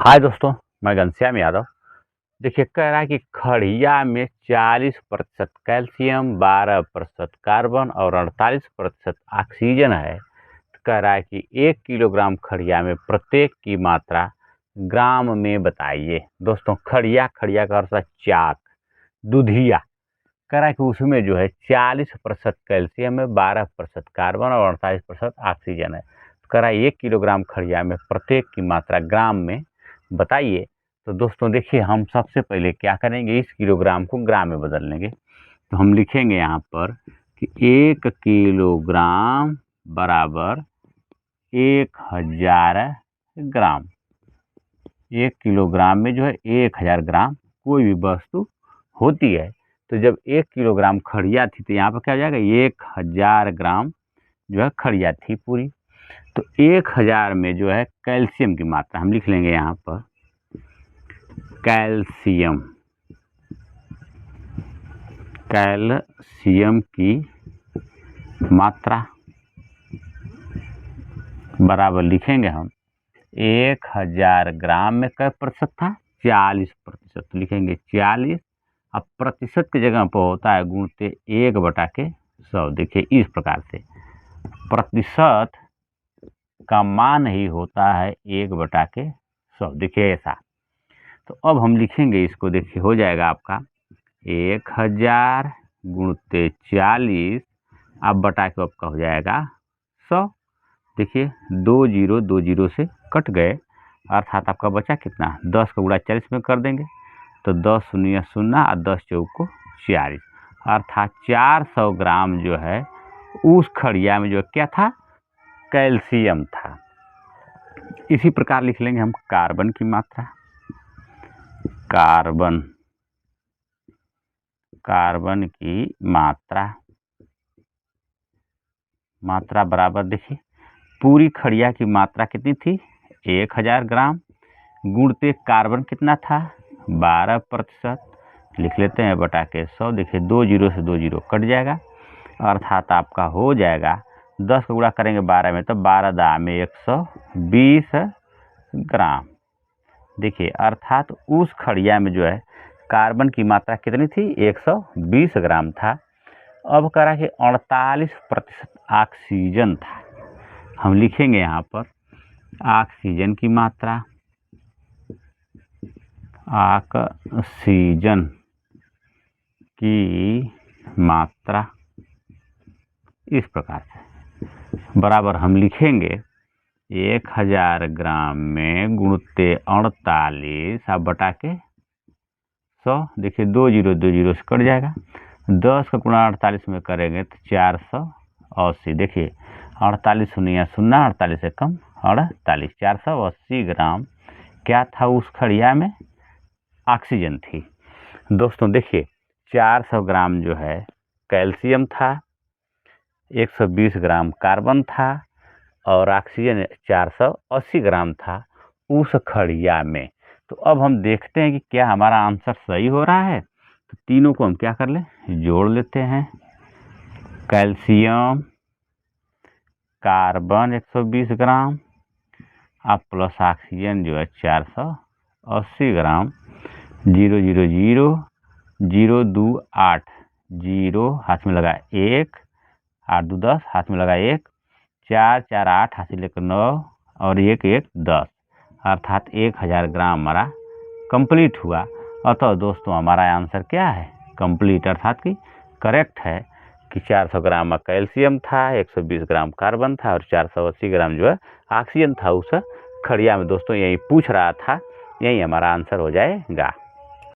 हाय दोस्तों, मैं घनश्याम यादव। देखिए, कह रहा है कि खड़िया में 40% कैल्शियम, 12% कार्बन और 48% ऑक्सीजन है। कह रहा है कि 1 किलोग्राम खड़िया में प्रत्येक की मात्रा ग्राम में बताइए। दोस्तों, खड़िया खड़िया का अर्थ है चाक, दूधिया। कह रहा है कि उसमें जो है 40% कैल्शियम है, 12% कार्बन और 48% ऑक्सीजन है। कह रहा है 1 किलोग्राम खड़िया में प्रत्येक की मात्रा ग्राम में बताइए। तो दोस्तों देखिए, हम सबसे पहले क्या करेंगे, इस किलोग्राम को ग्राम में बदल लेंगे। तो हम लिखेंगे यहाँ पर कि 1 किलोग्राम बराबर 1000 ग्राम। 1 किलोग्राम में जो है 1000 ग्राम कोई भी वस्तु होती है। तो जब 1 किलोग्राम खड़िया थी तो यहाँ पर क्या हो जाएगा, 1000 ग्राम जो है खड़िया थी पूरी। तो 1000 में जो है कैल्शियम की मात्रा हम लिख लेंगे यहाँ पर, कैल्शियम की मात्रा बराबर लिखेंगे हम 1000 ग्राम में कै प्रतिशत था, 40%। तो लिखेंगे 40। अब प्रतिशत की जगह पर होता है गुणते 1/100। देखिए इस प्रकार से प्रतिशत का मान ही होता है 1/100। देखिए ऐसा। तो अब हम लिखेंगे इसको, देखिए हो जाएगा आपका 1000 गुणते 40, अब बटा के आपका हो जाएगा 100। देखिए 2 जीरो से कट गए, अर्थात आपका बचा कितना, 10 का गुणा 40 में कर देंगे तो 10 शून्य शून्य और 10 चौको 40, अर्थात 400 ग्राम जो है उस खड़िया में जो क्या था, कैल्शियम था। इसी प्रकार लिख लेंगे हम कार्बन की मात्रा। कार्बन की मात्रा बराबर, देखिए पूरी खड़िया की मात्रा कितनी थी, 1000 ग्राम, गुणते कार्बन कितना था, 12%। लिख लेते हैं बटा के 100। देखिए 2 जीरो से 2 जीरो कट जाएगा, अर्थात आपका हो जाएगा 10 का गुणा करेंगे 12 में तो 12 दा में 120 ग्राम। देखिए अर्थात उस खड़िया में जो है कार्बन की मात्रा कितनी थी, 120 ग्राम था। अब करा कि 48% ऑक्सीजन था। हम लिखेंगे यहाँ पर ऑक्सीजन की मात्रा, इस प्रकार से बराबर हम लिखेंगे 1000 ग्राम में गुणते 48 अब बटा के 100। देखिए 2 जीरो से कट जाएगा, 10 का गुणा 48 में करेंगे तो 480। देखिए 48 शून्य शून्य, 48 से कम 48, 480 ग्राम क्या था उस खड़िया में, ऑक्सीजन थी। दोस्तों देखिए 400 ग्राम जो है कैल्शियम था, 120 ग्राम कार्बन था और ऑक्सीजन 480 ग्राम था उस खड़िया में। तो अब हम देखते हैं कि क्या हमारा आंसर सही हो रहा है। तो तीनों को हम क्या कर लें, जोड़ लेते हैं। कैल्शियम, कार्बन 120 ग्राम अब प्लस ऑक्सीजन जो है 480 ग्राम, 0 0 0 0 2 8, 0 हाथ में लगा 1, 8 2 10 हाथ में लगा 1, 4 4 8 हाथ लेकर 9 और 1 1 10, अर्थात 1000 ग्राम हमारा कंप्लीट हुआ। अतः दोस्तों हमारा आंसर क्या है, कंप्लीट, अर्थात कि करेक्ट है कि 400 ग्राम कैल्शियम था, 120 ग्राम कार्बन था और 480 ग्राम जो है ऑक्सीजन था उस खड़िया में। दोस्तों यही पूछ रहा था, यही हमारा आंसर हो जाएगा।